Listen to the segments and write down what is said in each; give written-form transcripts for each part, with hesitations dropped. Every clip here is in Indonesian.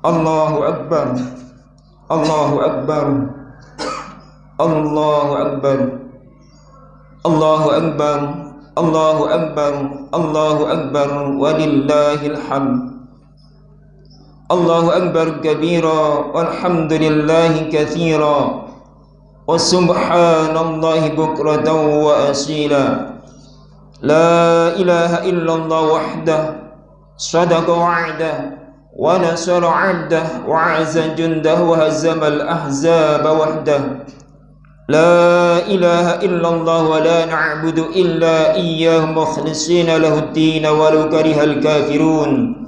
Allahu Akbar, Allahu Akbar, Allahu Akbar, Allahu Akbar, Allahu Akbar, Allahu Akbar, walillahil hamd. Allahu Akbar kabira, walhamdulillahi katsira, wa subhanallahi bukratan wa asila. La ilaha illallah wahdah, sadaqa wa'dah, wa nasara 'abdah, wa 'azza jundah, wa hazamal ahzaba wahdah. La ilaha illallah wa la na'budu illa iyyahu mukhlishina lahud-din walau karihal kafirun.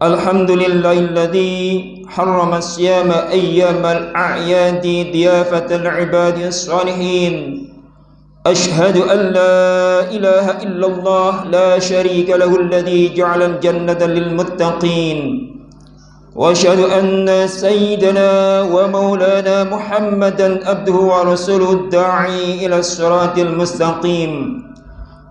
Alhamdulillahilladzi harrama as-siyama ayyamal a'yadi diyafatal ibadis salihin. Ashhadu an la ilaha illallah la syarika lahu alladzi ja'ala al-jannata lil muttaqin. Wa ashhadu anna sayyidana wa maulana Muhammadan abduhu wa rasuluhu ad-da'i ila as-siratil mustaqim.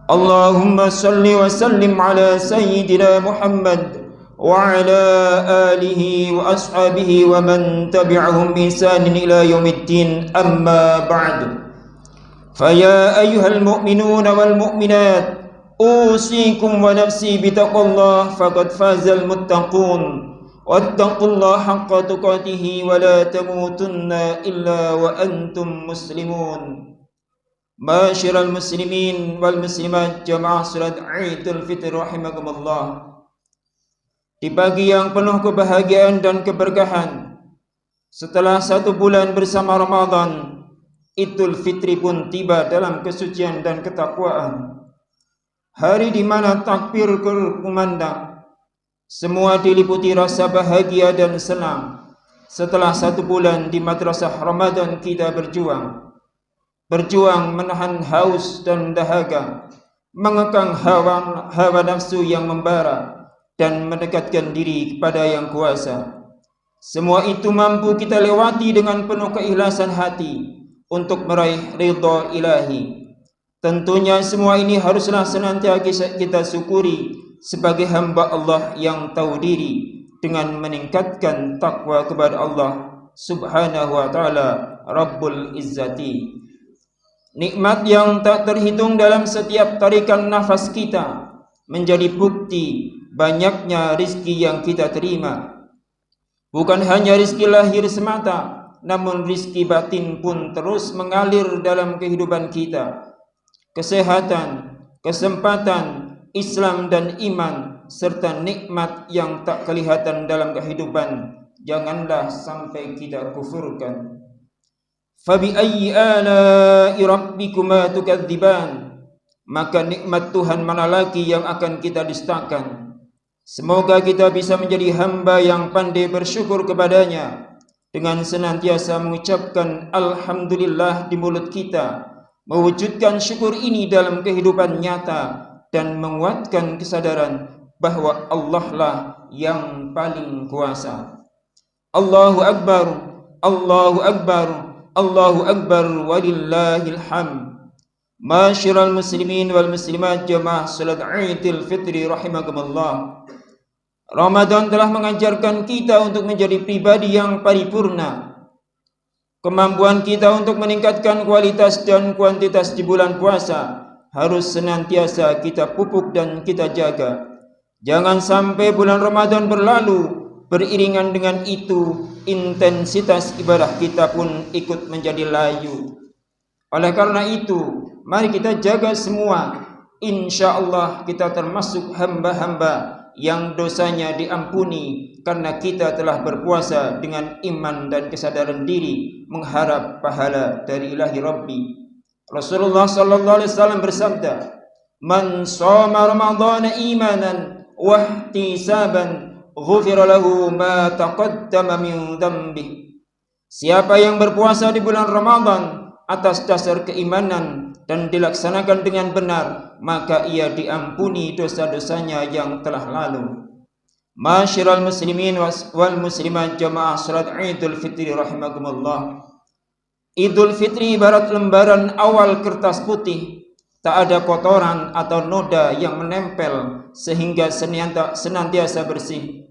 Allahumma salli wa sallim ala sayyidina Muhammad wa ala alihi wa ashabihi wa man tabi'ahum bi ihsanin ila yaumiddin, amma ba'du. Faya ayyuhal mu'minuna wal mu'minat, usikum wa nafsi bitaqwallah, faqad fazal muttaqun. Wattaqullaha haqqa tuqatih wa la tamutunna illa wa antum muslimun. Masyiral muslimin wal muslimat, jamaah salat Idul Fitri rahimakumullah. Di pagi yang penuh kebahagiaan dan keberkahan, setelah 1 bulan bersama Ramadan, Idul Fitri pun tiba dalam kesucian dan ketakwaan. Hari di mana takbir berkumandang, semua diliputi rasa bahagia dan senang. Setelah 1 bulan di madrasah Ramadan kita berjuang menahan haus dan dahaga, mengekang hawa nafsu yang membara, dan mendekatkan diri kepada Yang Kuasa. Semua itu mampu kita lewati dengan penuh keikhlasan hati untuk meraih ridha ilahi. Tentunya semua ini haruslah senantiasa kita syukuri sebagai hamba Allah yang tahu diri, dengan meningkatkan takwa kepada Allah Subhanahu wa ta'ala Rabbul Izzati. Nikmat yang tak terhitung dalam setiap tarikan nafas kita menjadi bukti banyaknya rizki yang kita terima. Bukan hanya rizki lahir semata, namun rizki batin pun terus mengalir dalam kehidupan kita. Kesehatan, kesempatan, Islam dan iman, serta nikmat yang tak kelihatan dalam kehidupan, janganlah sampai kita kufurkan. Fabi ayyi ala'i rabbikuma tukadziban, maka nikmat Tuhan mana lagi yang akan kita dustakan? Semoga kita bisa menjadi hamba yang pandai bersyukur kepadanya, dengan senantiasa mengucapkan Alhamdulillah di mulut kita, mewujudkan syukur ini dalam kehidupan nyata, dan menguatkan kesadaran bahwa Allah lah yang paling kuasa. Allahu Akbar, Allahu Akbar, Allahu Akbar, walillahil hamd. Masyiral muslimin wal muslimat, jamaah salat Idul Fitri rahimakumullah. Ramadan telah mengajarkan kita untuk menjadi pribadi yang paripurna. Kemampuan kita untuk meningkatkan kualitas dan kuantitas di bulan puasa harus senantiasa kita pupuk dan kita jaga. Jangan sampai bulan Ramadan berlalu, beriringan dengan itu intensitas ibadah kita pun ikut menjadi layu. Oleh karena itu, mari kita jaga semua. Insya Allah kita termasuk hamba-hamba yang dosanya diampuni karena kita telah berpuasa dengan iman dan kesadaran diri, mengharap pahala dari ilahi Rabbi. Rasulullah sallallahu alaihi wasallam bersabda, "Man shoma Ramadhana imanan wa ihtisaban, ghufira lahu ma taqaddama min dhanbi." Siapa yang berpuasa di bulan Ramadan atas dasar keimanan dan dilaksanakan dengan benar, maka ia diampuni dosa-dosanya yang telah lalu. Masyiral muslimin wal muslimat, jamaah salat Idul Fitri rahimakumullah. Idul Fitri ibarat lembaran awal kertas putih, tak ada kotoran atau noda yang menempel sehingga senantiasa bersih.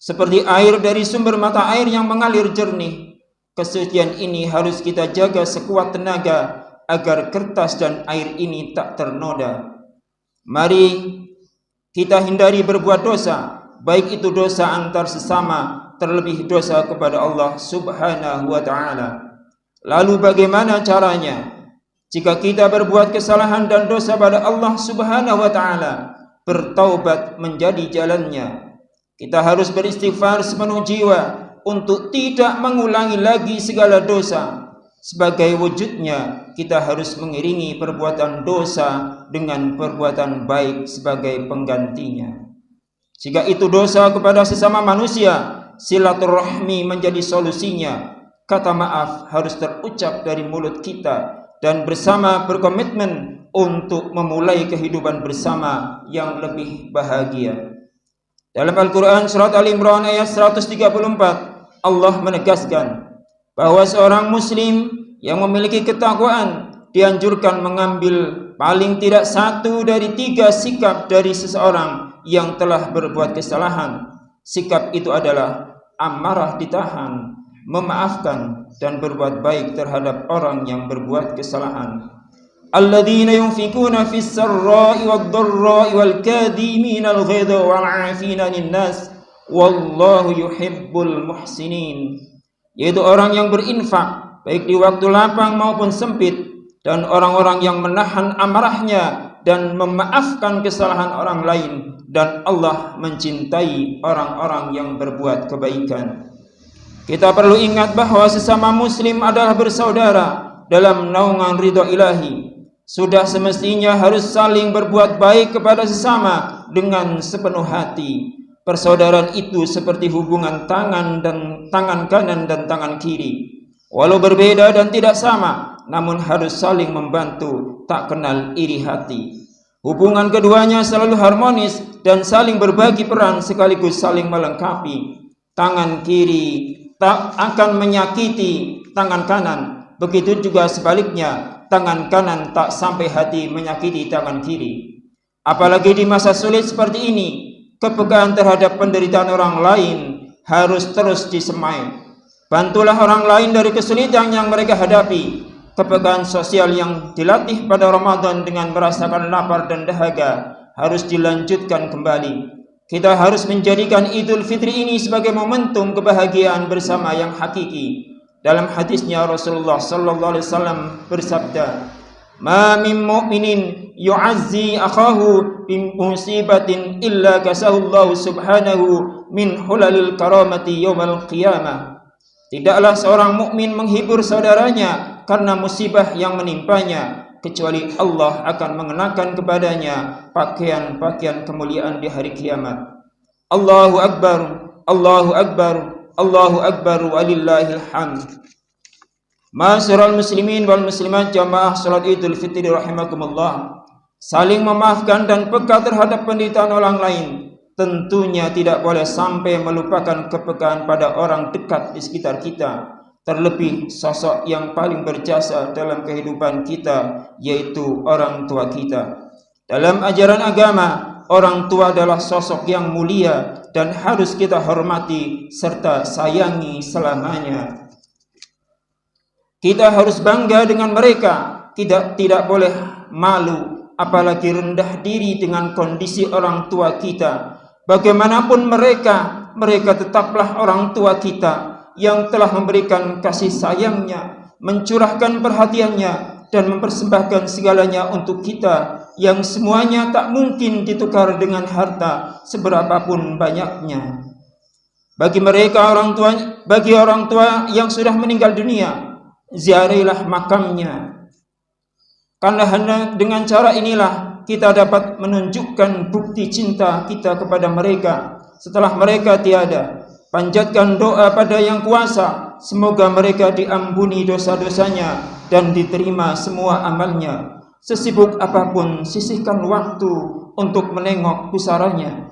seperti air dari sumber mata air yang mengalir jernih. Kesucian ini harus kita jaga sekuat tenaga agar kertas dan air ini tak ternoda. Mari kita hindari berbuat dosa, baik itu dosa antar sesama, terlebih dosa kepada Allah Subhanahu wa ta'ala. Lalu bagaimana caranya? Jika kita berbuat kesalahan dan dosa pada Allah Subhanahu wa ta'ala, bertaubat menjadi jalannya. Kita harus beristighfar sepenuh jiwa untuk tidak mengulangi lagi segala dosa. Sebagai wujudnya, kita harus mengiringi perbuatan dosa dengan perbuatan baik sebagai penggantinya. Jika itu dosa kepada sesama manusia, silaturahmi menjadi solusinya. Kata maaf harus terucap dari mulut kita dan bersama berkomitmen untuk memulai kehidupan bersama yang lebih bahagia. Dalam Al-Quran surat Al-Imran ayat 134, Allah menegaskan bahwa seorang muslim yang memiliki ketakwaan dianjurkan mengambil paling tidak 1 dari 3 sikap dari seseorang yang telah berbuat kesalahan. Sikap itu adalah amarah ditahan, memaafkan, dan berbuat baik terhadap orang yang berbuat kesalahan. Alladzina yunfikuna fis sarra'i wad dharra'i wal kadhimina al ghaidha wal 'afina 'anil nas wallahu yuhibbul muhsinin. Yaitu orang yang berinfak baik di waktu lapang maupun sempit, dan orang-orang yang menahan amarahnya dan memaafkan kesalahan orang lain, dan Allah mencintai orang-orang yang berbuat kebaikan. Kita perlu ingat bahwa sesama muslim adalah bersaudara dalam naungan ridha ilahi. Sudah semestinya harus saling berbuat baik kepada sesama dengan sepenuh hati. Persaudaraan itu seperti hubungan tangan kanan dan tangan kiri. Walau berbeda dan tidak sama, namun harus saling membantu, tak kenal iri hati. Hubungan keduanya selalu harmonis dan saling berbagi peran sekaligus saling melengkapi. Tangan kiri tak akan menyakiti tangan kanan, begitu juga sebaliknya, tangan kanan tak sampai hati menyakiti tangan kiri. Apalagi di masa sulit seperti ini, kepekaan terhadap penderitaan orang lain harus terus disemai. Bantulah orang lain dari kesulitan yang mereka hadapi. Kepekaan sosial yang dilatih pada Ramadan dengan merasakan lapar dan dahaga harus dilanjutkan kembali. Kita harus menjadikan Idul Fitri ini sebagai momentum kebahagiaan bersama yang hakiki. Dalam hadisnya Rasulullah sallallahu alaihi wasallam bersabda, "Ma min mu'minin yu'azzi akhahu bi musibatin illa kasahullahu subhanahu min hulalil karamati yaumal qiyamah." Tidaklah seorang mukmin menghibur saudaranya karena musibah yang menimpanya, kecuali Allah akan mengenakan kepadanya pakaian-pakaian kemuliaan di hari kiamat. Allahu Akbar, Allahu Akbar, Allahu Akbar walillahil hamd. Ma'asyiral muslimin wal muslimat jamaah salat Idul Fitri rahimakumullah. Saling memaafkan dan peka terhadap penderitaan orang lain tentunya tidak boleh sampai melupakan kepekaan pada orang dekat di sekitar kita, terlebih sosok yang paling berjasa dalam kehidupan kita, yaitu orang tua kita. Dalam ajaran agama, orang tua adalah sosok yang mulia dan harus kita hormati serta sayangi selamanya. Kita harus bangga dengan mereka, tidak boleh malu, apalagi rendah diri dengan kondisi orang tua kita. Bagaimanapun mereka tetaplah orang tua kita yang telah memberikan kasih sayangnya, mencurahkan perhatiannya, dan mempersembahkan segalanya untuk kita, yang semuanya tak mungkin ditukar dengan harta seberapapun banyaknya. Bagi orang tua yang sudah meninggal dunia, ziarahilah makamnya, karena hanya dengan cara inilah kita dapat menunjukkan bukti cinta kita kepada mereka setelah mereka tiada. Panjatkan doa pada Yang Kuasa, semoga mereka diampuni dosa-dosanya dan diterima semua amalnya. Sesibuk apapun, sisihkan waktu untuk menengok pusaranya.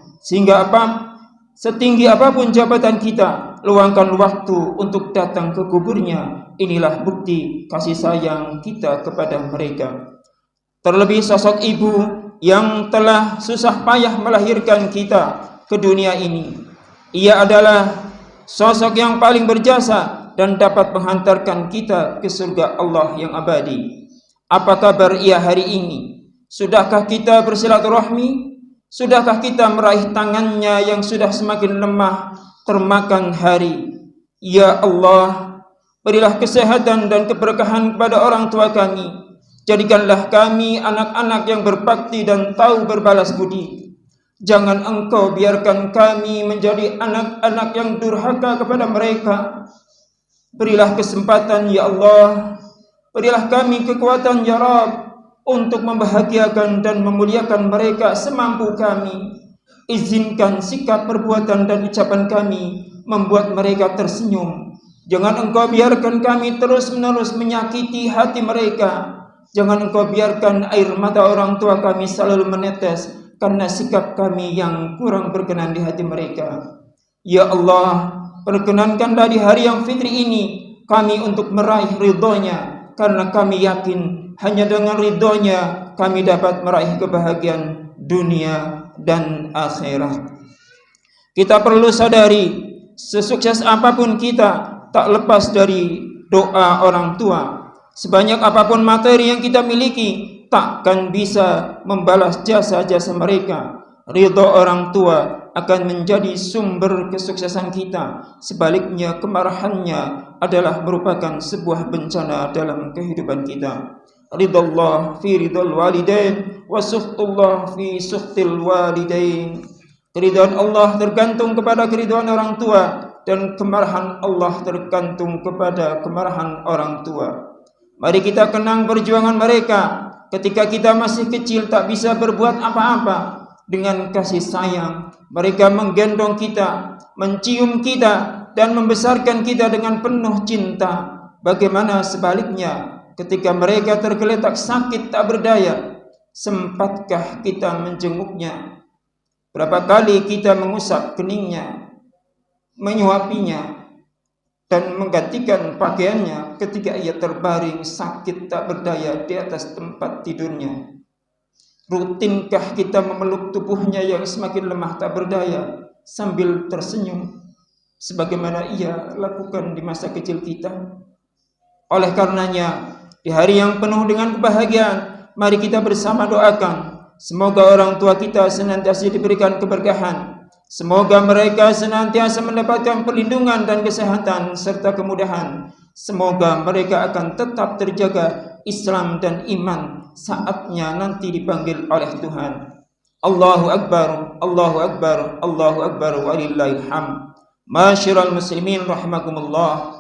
Setinggi apapun jabatan kita, luangkan waktu untuk datang ke kuburnya. Inilah bukti kasih sayang kita kepada mereka. Terlebih sosok ibu yang telah susah payah melahirkan kita ke dunia ini. Ia adalah sosok yang paling berjasa dan dapat menghantarkan kita ke surga Allah yang abadi. Apa kabar ia hari ini? Sudahkah kita bersilaturahmi? Sudahkah kita meraih tangannya yang sudah semakin lemah termakan hari? Ya Allah, berilah kesehatan dan keberkahan kepada orang tua kami. Jadikanlah kami anak-anak yang berbakti dan tahu berbalas budi. Jangan Engkau biarkan kami menjadi anak-anak yang durhaka kepada mereka. Berilah kesempatan ya Allah, berilah kami kekuatan ya Rabb untuk membahagiakan dan memuliakan mereka semampu kami. Izinkan sikap, perbuatan dan ucapan kami membuat mereka tersenyum. Jangan Engkau biarkan kami terus-menerus menyakiti hati mereka. Jangan Engkau biarkan air mata orang tua kami selalu menetes karena sikap kami yang kurang berkenan di hati mereka. Ya Allah, perkenankanlah di hari yang fitri ini kami untuk meraih ridhonya, karena kami yakin hanya dengan ridhonya kami dapat meraih kebahagiaan dunia dan akhirat. Kita perlu sadari, sesukses apapun kita tak lepas dari doa orang tua. Sebanyak apapun materi yang kita miliki, takkan bisa membalas jasa-jasa mereka. Ridho orang tua akan menjadi sumber kesuksesan kita. Sebaliknya, kemarahannya adalah merupakan sebuah bencana dalam kehidupan kita. Ridallah fi ridal walidain wa sukhtullah fi sukhtil walidain. Keridhaan Allah tergantung kepada keridhaan orang tua, dan kemarahan Allah tergantung kepada kemarahan orang tua. Mari kita kenang perjuangan mereka ketika kita masih kecil tak bisa berbuat apa-apa. Dengan kasih sayang mereka menggendong kita, mencium kita, dan membesarkan kita dengan penuh cinta. Bagaimana sebaliknya ketika mereka tergeletak sakit tak berdaya? Sempatkah kita menjenguknya? Berapa kali kita mengusap keningnya, menyuapinya, dan menggantikan pakaiannya ketika ia terbaring sakit tak berdaya di atas tempat tidurnya? Rutinkah kita memeluk tubuhnya yang semakin lemah tak berdaya sambil tersenyum sebagaimana ia lakukan di masa kecil kita? Oleh karenanya, di hari yang penuh dengan kebahagiaan, mari kita bersama doakan semoga orang tua kita senantiasa diberikan keberkahan. Semoga mereka senantiasa mendapatkan perlindungan dan kesehatan serta kemudahan. Semoga mereka akan tetap terjaga Islam dan iman saatnya nanti dipanggil oleh Tuhan. Allahu Akbar, Allahu Akbar, Allahu Akbar, walillahil hamd. Masyiral muslimin rahimakumullah.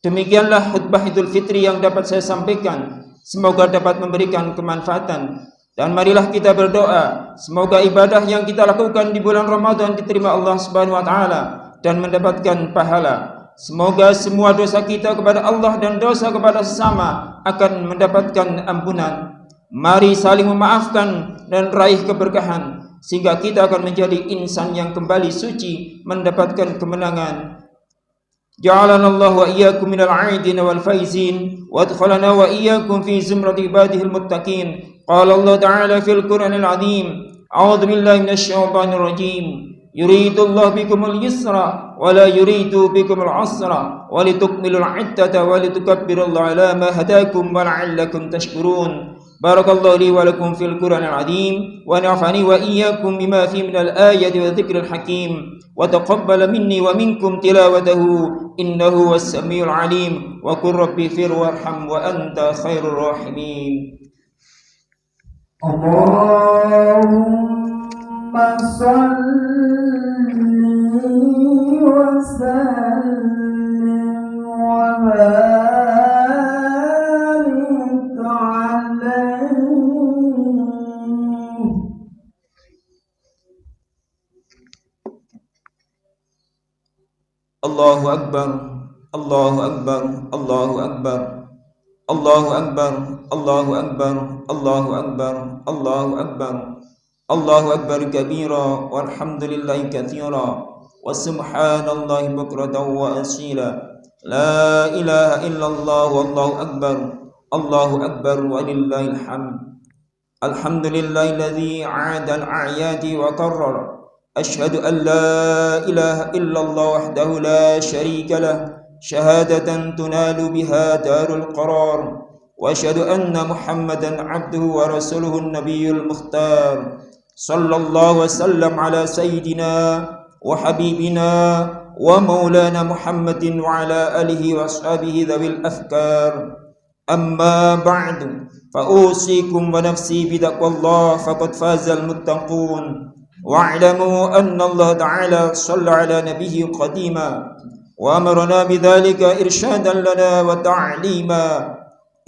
Demikianlah khutbah Idul Fitri yang dapat saya sampaikan. Semoga dapat memberikan kemanfaatan. Dan marilah kita berdoa, semoga ibadah yang kita lakukan di bulan Ramadan diterima Allah Subhanahu wa taala dan mendapatkan pahala. Semoga semua dosa kita kepada Allah dan dosa kepada sesama akan mendapatkan ampunan. Mari saling memaafkan dan raih keberkahan sehingga kita akan menjadi insan yang kembali suci, mendapatkan kemenangan. Ja'alana Allah wa iyyakum minal 'aidin wal faizin wa adkhalana wa iyyakum fi zumrati ibadihil muttaqin. Qala Allah Ta'ala fil Qur'anil 'azim, a'udzu billahi minasy syaithanir rajim. Yuridullahu bikumul yusra wa la yuridu bikumul 'usra wa litukmilul 'iddata wa litukabbirullaha 'ala ma hadakum wa la'allakum tashkurun. Barakallahu li wa lakum fil Qur'anil 'azim wa nafa'ani wa iyyakum bima fihi minal ayati wa dzikril hakim. وتقبل مني ومنكم تلاوته إنه هو السميع العليم وقل ربي اغفر وارحم وأنت خير الراحمين. اللهم صل وسلم وبارك عليه. Allahu Akbar, Allahu Akbar, Allahu Akbar, Allahu Akbar, Allahu Akbar, Allahu Akbar, Allahu Akbar, Allahu Akbar kabira walhamdulillahi katsira wa subhanallahi bukratan wa asila. La ilaha illallah wallahu akbar, Allahu akbar walillahil hamd. Alhamdulillahilladzi 'ada al-a'yadi wa qarrara أشهد أن لا إله إلا الله وحده لا شريك له شهادة تنال بها دار القرار، وأشهد أن محمدا عبده ورسوله النبي المختار، صلى الله وسلم على سيدنا وحبيبنا ومولانا محمد وعلى آله وأصحابه ذوي الأفكار. أما بعد، فأوصيكم ونفسي بتقوى الله، فقد فاز المتقون. واعلموا أن الله تعالى صلى على نبيه قديما، وأمرنا بذلك إرشادا لنا وتعليما.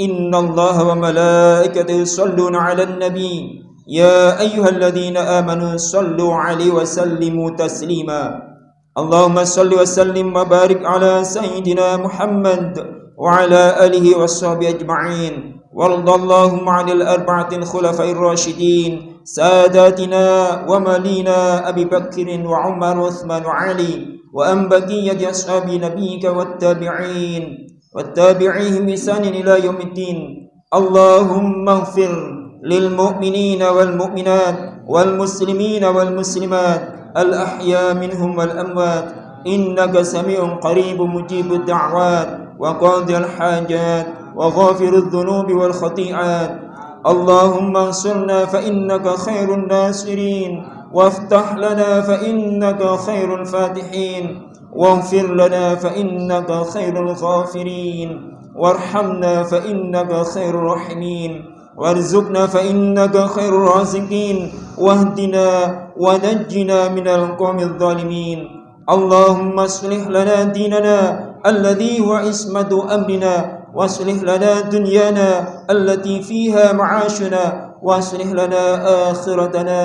إن الله وملائكته يصلون على النبي، يا أيها الذين آمنوا صلوا عليه وسلموا تسليما. اللهم صل وسلم وبارك على سيدنا محمد وعلى آله وصحبه أجمعين، وارض اللهم عن الأربعة الخلفاء الراشدين ساداتنا ومالينا أبي بكر وعمر وعثمان وعلي، وأن بقية أصحاب نبيك والتابعيهم بإحسان إلى يوم الدين. اللهم اغفر للمؤمنين والمؤمنات والمسلمين والمسلمات الأحياء منهم والأموات، إنك سميع قريب مجيب الدعوات وقاضي الحاجات وغافر الذنوب والخطيئات. اللهم انصرنا فإنك خير الناصرين، وافتح لنا فإنك خير الفاتحين، واغفر لنا فإنك خير الغافرين، وارحمنا فإنك خير الراحمين، وارزقنا فإنك خير الرازقين، واهدنا ونجنا من القوم الظالمين. اللهم اصلح لنا ديننا الذي هو عصمة أمرنا، واصلح لنا دنيانا التي فيها معاشنا، واصلح لنا آخرتنا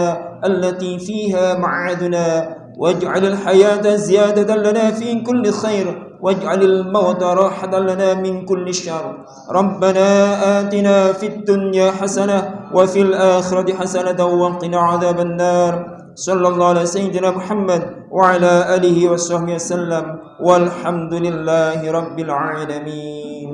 التي فيها معادنا، واجعل الحياة زيادة لنا في كل خير، واجعل الموت راحة لنا من كل شر. ربنا آتنا في الدنيا حسنة وفي الآخرة حسنة وقنا عذاب النار. صلى الله على سيدنا محمد وعلى آله وصحبه وسلم، والحمد لله رب العالمين.